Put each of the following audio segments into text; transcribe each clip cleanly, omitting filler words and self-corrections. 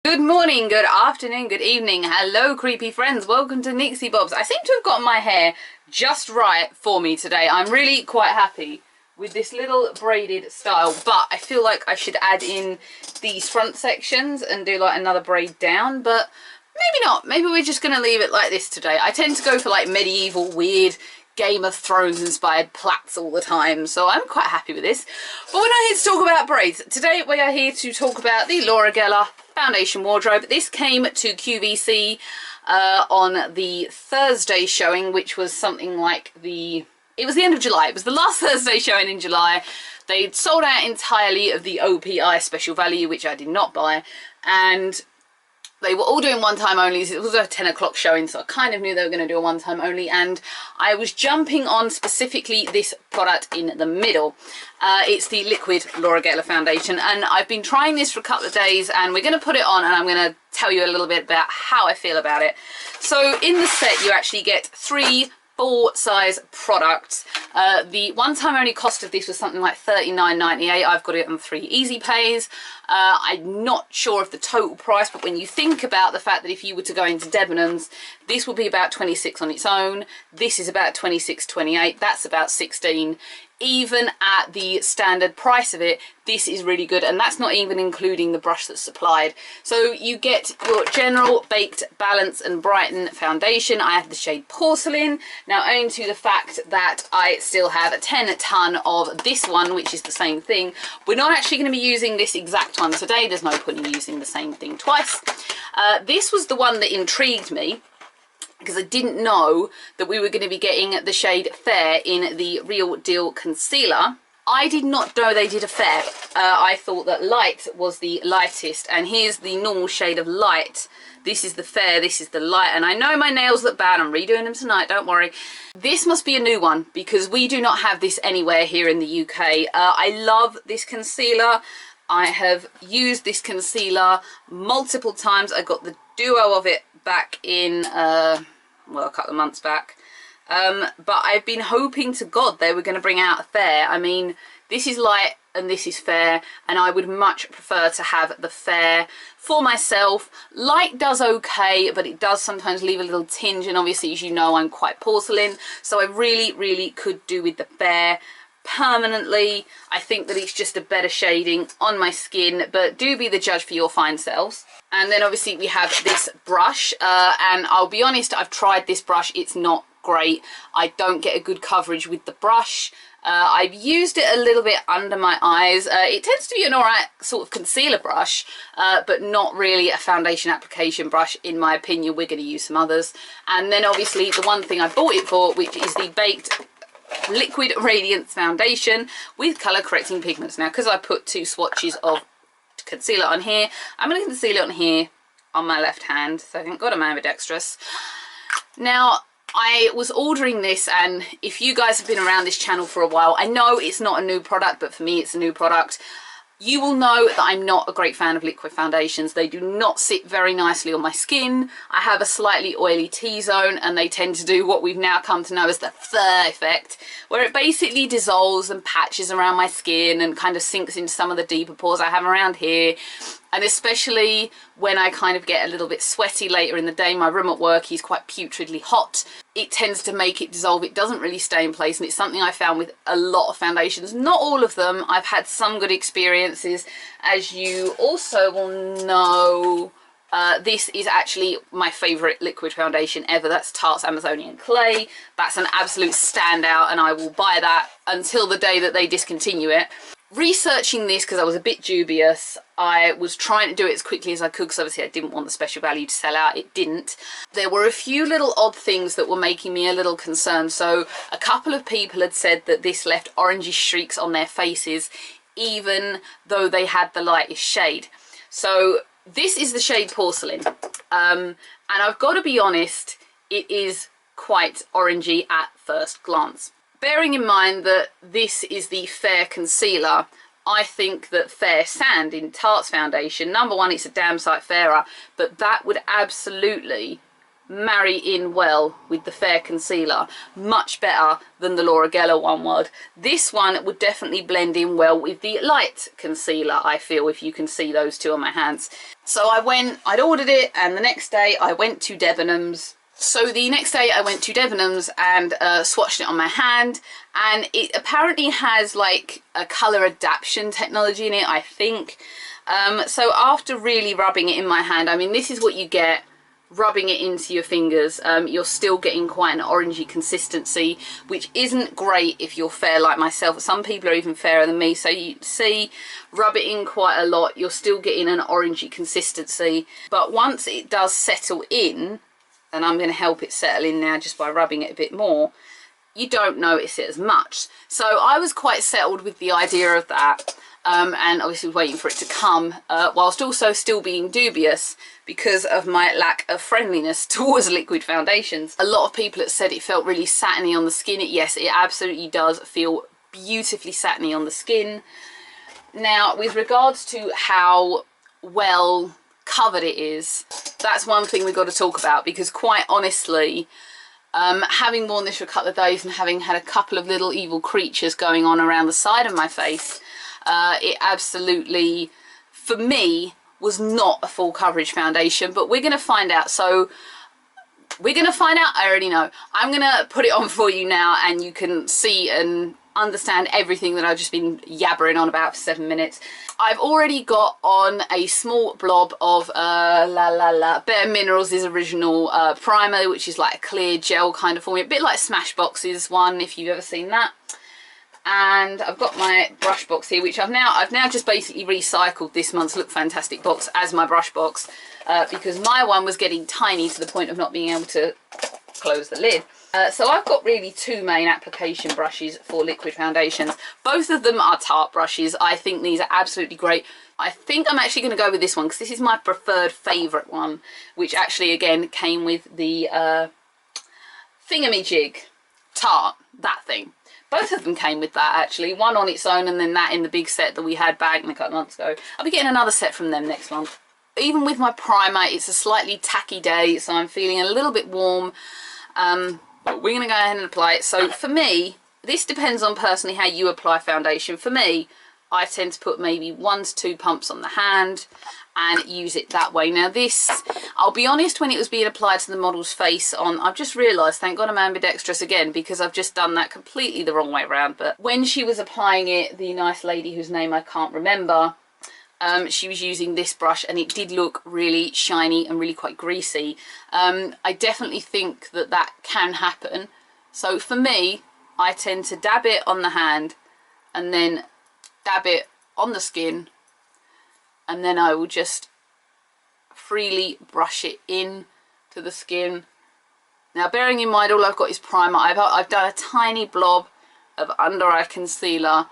Good morning, good afternoon, good evening. Hello, creepy friends. Welcome to Nixie Bobs. I seem to have got my hair just right for me today. I'm really quite happy with this little braided style, but I feel like I should add in these front sections and do like another braid down, but maybe not. Maybe we're just going to leave it like this today. I tend to go for like medieval, weird, Game of Thrones inspired plaits all the time, so I'm quite happy with this. But we're not here to talk about braids. Today we are here to talk about the Laura Geller foundation wardrobe. This came to QVC on the Thursday showing, which was something like it was the end of July. It was the last Thursday showing in July. They'd sold out entirely of the OPI special value, which I did not buy, and they were all doing one-time only. It was a 10 o'clock showing, so I kind of knew they were going to do a one-time only, and I was jumping on specifically this product in the middle. It's the liquid Laura Geller foundation, and I've been trying this for a couple of days, and we're going to put it on, and I'm going to tell you a little bit about how I feel about it. So in the set, you actually get 3 full size products. The one-time only cost of this was something like $39.98. I've got it on 3 easy pays. I'm not sure of the total price, but when you think about the fact that if you were to go into Debenhams, this would be about $26 on its own. This is about $26.28. That's about $16. Even at the standard price of it, this is really good, and that's not even including the brush that's supplied. So you get your general Baked, Balance and Brighten foundation. I have the shade Porcelain. Now, owing to the fact that I still have a 10 ton of this one, which is the same thing, we're not actually going to be using this exact one today. There's no point in using the same thing twice. This was the one that intrigued me, because I didn't know that we were going to be getting the shade Fair in the Real Deal Concealer. I did not know they did a Fair. I thought that Light was the lightest, and here's the normal shade of Light. This is the Fair, this is the Light, and I know my nails look bad. I'm redoing them tonight, don't worry. This must be a new one, because we do not have this anywhere here in the UK. I love this concealer. I have used this concealer multiple times. I got the duo of it back in, well, a couple of months back. But I've been hoping to God they were going to bring out a Fair. I mean, this is Light and this is Fair, and I would much prefer to have the Fair for myself. Light does okay, but it does sometimes leave a little tinge, and obviously, as you know, I'm quite porcelain, so I really could do with the Fair. Permanently, I think that it's just a better shading on my skin, but do be the judge for your fine selves. And then obviously we have this brush, and I'll be honest, I've tried this brush. It's not great. I don't get a good coverage with the brush. I've used it a little bit under my eyes. It tends to be an alright sort of concealer brush, but not really a foundation application brush in my opinion. We're going to use some others. And then obviously the one thing I bought it for, which is the Baked Liquid Radiance foundation with colour correcting pigments. Now, because I put 2 swatches of concealer on here, I'm going to conceal it on here on my left hand, so thank God I'm ambidextrous. Now, I was ordering this, and if you guys have been around this channel for a while, I know it's not a new product, but for me it's a new product. You will know that I'm not a great fan of liquid foundations. They do not sit very nicely on my skin. I have a slightly oily T-zone, and they tend to do what we've now come to know as the fur effect, where it basically dissolves and patches around my skin and kind of sinks into some of the deeper pores I have around here. And especially when I kind of get a little bit sweaty later in the day, my room at work is quite putridly hot. It tends to make it dissolve. It doesn't really stay in place, and it's something I found with a lot of foundations. Not all of them. I've had some good experiences. As you also will know, this is actually my favourite liquid foundation ever. That's Tarte's Amazonian Clay. That's an absolute standout, and I will buy that until the day that they discontinue it. Researching this, because I was a bit dubious, I was trying to do it as quickly as I could, because obviously I didn't want the special value to sell out. It didn't. There were a few little odd things that were making me a little concerned. So a couple of people had said that this left orangey streaks on their faces, even though they had the lightest shade. So this is the shade Porcelain, and I've got to be honest, it is quite orangey at first glance. Bearing in mind that this is the Fair concealer, I think that Fair Sand in Tarte's foundation, number one, it's a damn sight fairer, but that would absolutely marry in well with the Fair concealer, much better than the Laura Geller one would. This one would definitely blend in well with the light concealer, I feel, if you can see those two on my hands. So I'd ordered it, and the next day I went to Debenhams. So the next day I went to Debenhams and swatched it on my hand, and it apparently has like a colour adaptation technology in it, I think. So after really rubbing it in my hand, I mean, this is what you get rubbing it into your fingers. You're still getting quite an orangey consistency, which isn't great if you're fair like myself. Some people are even fairer than me, so you see, rub it in quite a lot, you're still getting an orangey consistency. But once it does settle in, and I'm going to help it settle in now just by rubbing it a bit more, you don't notice it as much. So I was quite settled with the idea of that, and obviously waiting for it to come, whilst also still being dubious because of my lack of friendliness towards liquid foundations. A lot of people have said it felt really satiny on the skin. Yes, it absolutely does feel beautifully satiny on the skin. Now, with regards to how well covered it is, that's one thing we've got to talk about, because quite honestly, having worn this for a couple of days and having had a couple of little evil creatures going on around the side of my face, it absolutely, for me, was not a full coverage foundation. But we're going to find out. So we're going to find out. I already know. I'm going to put it on for you now, and you can see and understand everything that I've just been yabbering on about for 7 minutes. I've already got on a small blob of Bare Minerals' original primer, which is like a clear gel kind of formula, a bit like Smashbox's one, if you've ever seen that. And I've got my brush box here, which I've now just basically recycled this month's Look Fantastic box as my brush box, because my one was getting tiny to the point of not being able to close the lid. So I've got really two main application brushes for liquid foundations. Both of them are Tarte brushes. I think these are absolutely great. I think I'm actually going to go with this one because this is my preferred favourite one, which actually again came with the thingamajig Tarte, that thing. Both of them came with that actually, one on its own and then that in the big set that we had back a couple of months ago. I'll be getting another set from them next month. Even with my primer, it's a slightly tacky day, so I'm feeling a little bit warm. But we're going to go ahead and apply it. So for me, this depends on personally how you apply foundation. For me, I tend to put maybe 1 to 2 pumps on the hand and use it that way. Now this, I'll be honest, when it was being applied to the model's face on, I've just realised, thank God I'm ambidextrous again, because I've just done that completely the wrong way around. But when she was applying it, the nice lady whose name I can't remember, she was using this brush and it did look really shiny and really quite greasy. I definitely think that that can happen. So for me, I tend to dab it on the hand and then dab it on the skin, and then I will just freely brush it in to the skin. Now bearing in mind all I've got is primer, I've done a tiny blob of under eye concealer,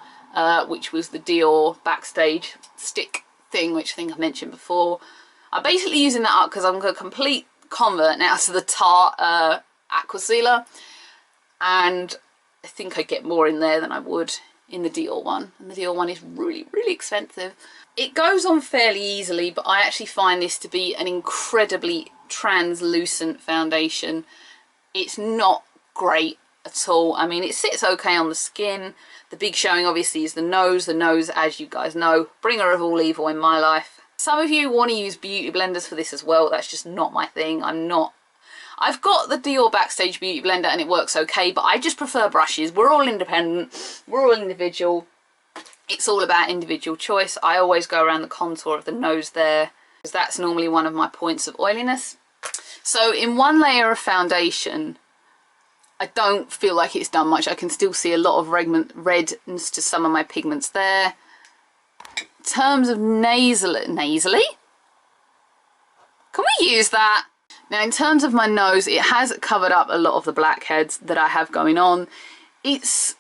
which was the Dior Backstage stick thing, which I think I mentioned before. I'm basically using that up because I'm a complete convert now to the Tarte Aqua Sealer, and I think I get more in there than I would in the Dior one, and the Dior one is really, really expensive. It goes on fairly easily, but I actually find this to be an incredibly translucent foundation. It's not great at all. I mean, it sits okay on the skin. The big showing obviously is the nose. The nose, as you guys know, bringer of all evil in my life. Some of you want to use beauty blenders for this as well. That's just not my thing. I've got the Dior Backstage Beauty Blender and it works okay, but I just prefer brushes. We're all independent. We're all individual. It's all about individual choice. I always go around the contour of the nose there, because that's normally one of my points of oiliness. So in one layer of foundation, I don't feel like it's done much. I can still see a lot of redness to some of my pigments there. In terms of nasally? Can we use that? Now in terms of my nose, it has covered up a lot of the blackheads that I have going on. It's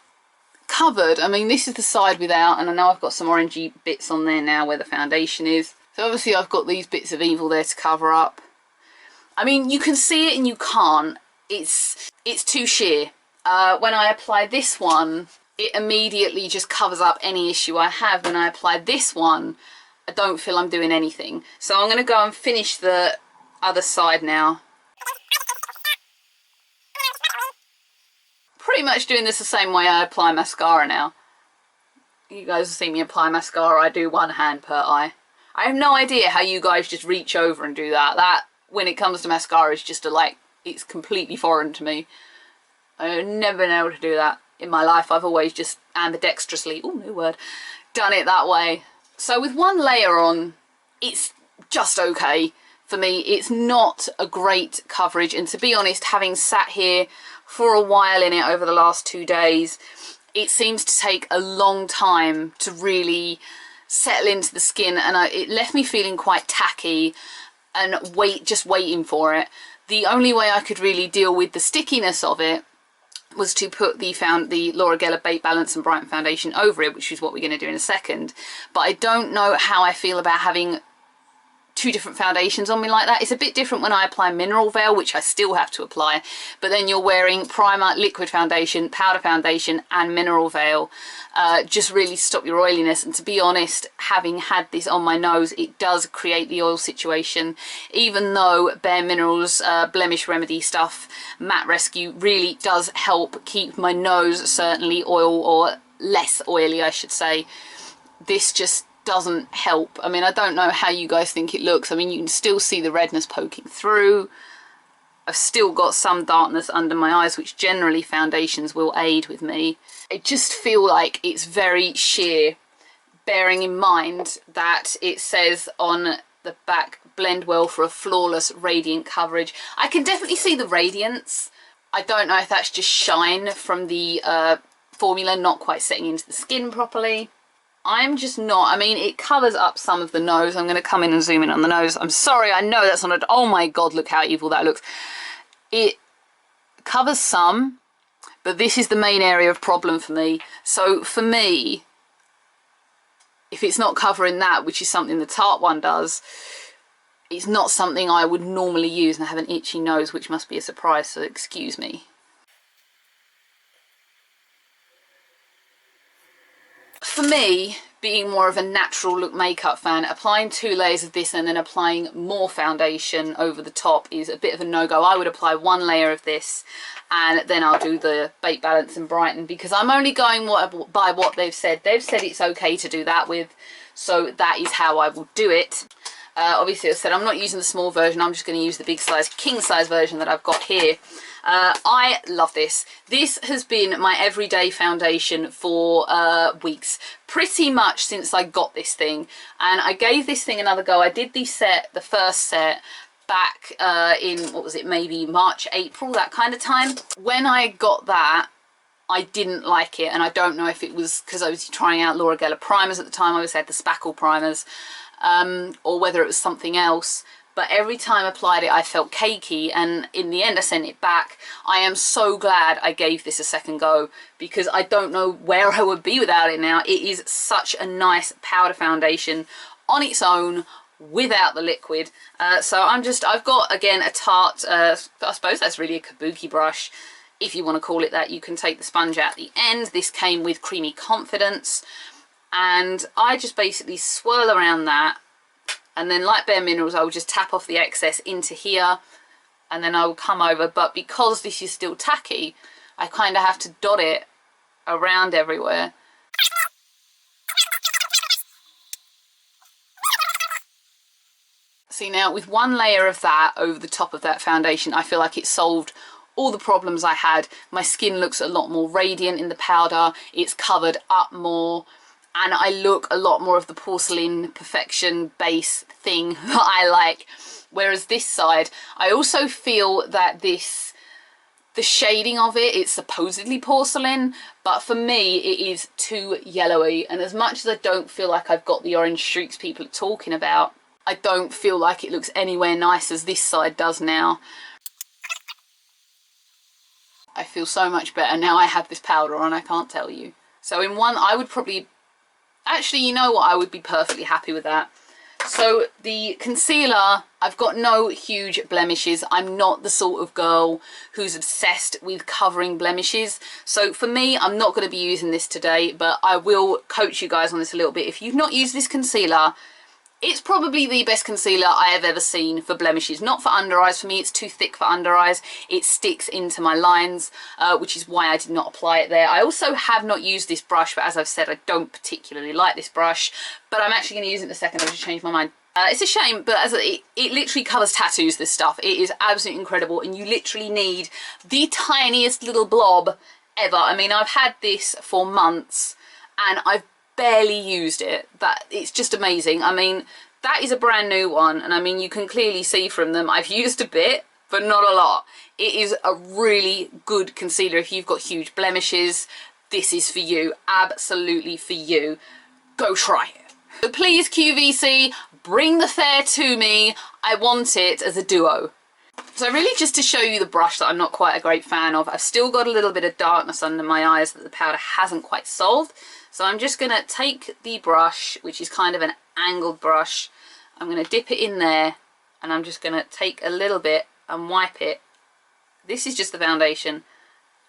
covered, I mean this is the side without, and I know I've got some orangey bits on there now where the foundation is. So obviously I've got these bits of evil there to cover up. I mean, you can see it and you can't. It's too sheer. When I apply this one, it immediately just covers up any issue I have. When I apply this one, I don't feel I'm doing anything. So I'm going to go and finish the other side now. pretty much doing this the same way I apply mascara now. You guys have seen me apply mascara. I do one hand per eye. I have no idea how you guys just reach over and do that. That, when it comes to mascara, is just it's completely foreign to me. I've never been able to do that in my life. I've always just ambidextrously, oh, new word, done it that way. So with one layer on, it's just okay for me. It's not a great coverage, and to be honest, having sat here for a while in it over the last 2 days, it seems to take a long time to really settle into the skin, and it left me feeling quite tacky and just waiting for it. The only way I could really deal with the stickiness of it was to put the Laura Geller Bake Balance and Brighten foundation over it, which is what we're going to do in a second. But I don't know how I feel about having 2 different foundations on me like that. It's a bit different when I apply Mineral Veil, which I still have to apply, but then you're wearing primer, liquid foundation, powder foundation and Mineral Veil, just really stop your oiliness. And to be honest, having had this on my nose, it does create the oil situation, even though Bare Minerals blemish remedy stuff, Matte Rescue, really does help keep my nose certainly oil, or less oily I should say. This just doesn't help. I mean, I don't know how you guys think it looks. I mean, you can still see the redness poking through. I've still got some darkness under my eyes, which generally foundations will aid with me. I just feel like it's very sheer, bearing in mind that it says on the back, blend well for a flawless radiant coverage. I can definitely see the radiance. I don't know if that's just shine from the formula not quite setting into the skin properly. I'm just not, I mean, it covers up some of the nose. I'm going to come in and zoom in on the nose. I'm sorry, I know that's not a, oh my god, look how evil that looks. It covers some, but this is the main area of problem for me. So for me, if it's not covering that, which is something the Tarte one does, it's not something I would normally use, and I have an itchy nose, which must be a surprise, so excuse me. For me, being more of a natural look makeup fan, applying 2 layers of this and then applying more foundation over the top is a bit of a no-go. I would apply 1 layer of this and then I'll do the Bake Balance and Brighten, because I'm only going by what they've said. They've said it's okay to do that with, so that is how I will do it. Obviously, as I said, I'm not using the small version. I'm just going to use the big size, king size version that I've got here. I love this. This has been my everyday foundation for weeks, pretty much since I got this thing. And I gave this thing another go. I did the first set back in, what was it, maybe March, April, that kind of time. When I got that, I didn't like it, and I don't know if it was because I was trying out Laura Geller primers at the time. I always had the spackle primers, or whether it was something else. But every time I applied it, I felt cakey, and in the end I sent it back. I am so glad I gave this a second go, because I don't know where I would be without it now. It is such a nice powder foundation on its own, without the liquid. So I've got, again, a Tarte, I suppose that's really a kabuki brush, if you want to call it that. You can take the sponge out the end. This came with Creamy Confidence, and I just basically swirl around that. And then, like Bare Minerals, I will just tap off the excess into here, and then I will come over. But because this is still tacky, I kind of have to dot it around everywhere. See, now with 1 layer of that over the top of that foundation, I feel like it solved all the problems I had. My skin looks a lot more radiant in the powder. It's covered up more. And I look a lot more of the porcelain perfection base thing that I like. Whereas this side, I also feel that the shading of it, it's supposedly porcelain, but for me it is too yellowy. And as much as I don't feel like I've got the orange streaks people are talking about, I don't feel like it looks anywhere nice as this side does now. I feel so much better now I have this powder on, I can't tell you. So in one, I would probably, actually, you know what, I would be perfectly happy with that. So the concealer, I've got no huge blemishes. I'm not the sort of girl who's obsessed with covering blemishes. So for me, I'm not going to be using this today, but I will coach you guys on this a little bit. If you've not used this concealer, It's probably the best concealer I have ever seen for blemishes. Not for under eyes. For me, it's too thick for under eyes. It sticks into my lines, which is why I did not apply it there. I also have not used this brush, but as I've said, I don't particularly like this brush. But I'm actually going to use it in a second. I've just changed my mind. It's a shame, but it literally covers tattoos, this stuff. It is absolutely incredible, and you literally need the tiniest little blob ever. I mean, I've had this for months, and I've barely used it. It's just amazing. I mean, that is a brand new one, and I mean, you can clearly see from them I've used a bit, but not a lot. It is a really good concealer. If you've got huge blemishes, this is for you. Absolutely for you. Go try it. So please, QVC, bring the fair to me. I want it as a duo. So really just to show you the brush that I'm not quite a great fan of, I've still got a little bit of darkness under my eyes that the powder hasn't quite solved. So I'm just going to take the brush, which is kind of an angled brush, I'm going to dip it in there, and I'm just going to take a little bit and wipe it. This is just the foundation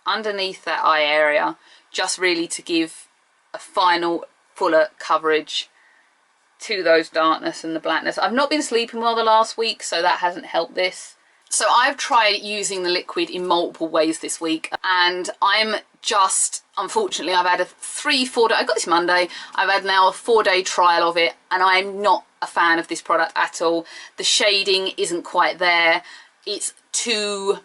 underneath that eye area, just really to give a final fuller coverage to those darkness and the blackness. I've not been sleeping well the last week, so that hasn't helped this. So I've tried using the liquid in multiple ways this week, and I'm just, unfortunately, I've had a 3-4 day, I got this Monday, I've had now a 4-day trial of it, and I'm not a fan of this product at all. The shading isn't quite there. It's too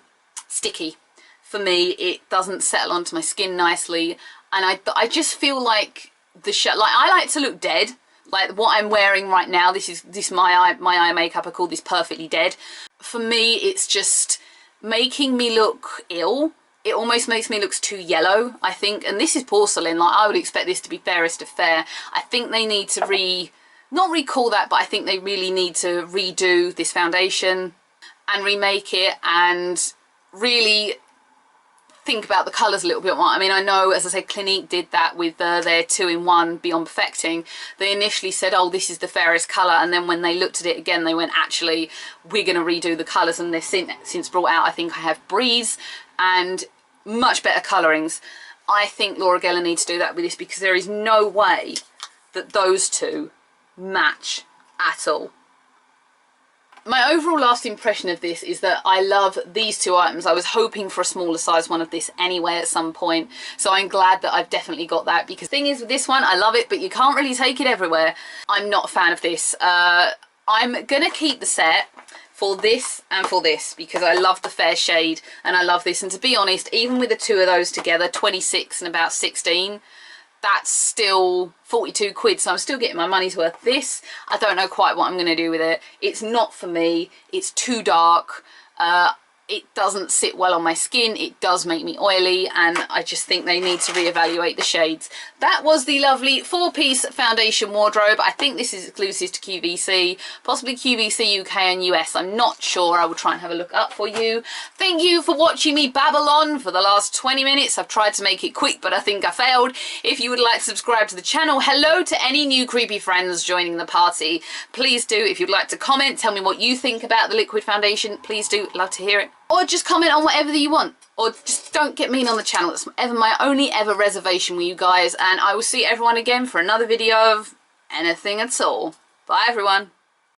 sticky for me. It doesn't settle onto my skin nicely, and I just feel like I like to look dead. Like what I'm wearing right now, this my eye makeup, I call this Perfectly Dead. For me, it's just making me look ill. It almost makes me look too yellow, I think. And this is porcelain. Like, I would expect this to be fairest of fair. I think they need to not recall that, but I think they really need to redo this foundation and remake it and really think about the colours a little bit more. I mean, I know, as I say, Clinique did that with their 2-in-1 Beyond Perfecting. They initially said, oh, this is the fairest colour, and then when they looked at it again, they went, actually, we're going to redo the colours, and they've since brought out, I think I have Breeze, and much better colourings. I think Laura Geller needs to do that with this, because there is no way that those two match at all. My overall last impression of this is that I love these two items. I was hoping for a smaller size one of this anyway at some point, so I'm glad that I've definitely got that, because the thing is with this one, I love it, but you can't really take it everywhere. I'm not a fan of this. I'm gonna keep the set for this and for this, because I love the fair shade and I love this, and to be honest, even with the two of those together, 26 and about 16, that's still 42 quid, so I'm still getting my money's worth. This, I don't know quite what I'm going to do with it. It's not for me. It's too dark. It doesn't sit well on my skin. It does make me oily, and I just think they need to reevaluate the shades. That was the lovely 4-piece foundation wardrobe. I think this is exclusive to QVC, possibly QVC UK and US. I'm not sure. I will try and have a look up for you. Thank you for watching me babble on for the last 20 minutes. I've tried to make it quick, but I think I failed. If you would like to subscribe to the channel, hello to any new creepy friends joining the party. Please do. If you'd like to comment, tell me what you think about the liquid foundation. Please do. Love to hear it. Or just comment on whatever that you want. Or just don't get mean on the channel. It's my only ever reservation with you guys. And I will see everyone again for another video of anything at all. Bye everyone.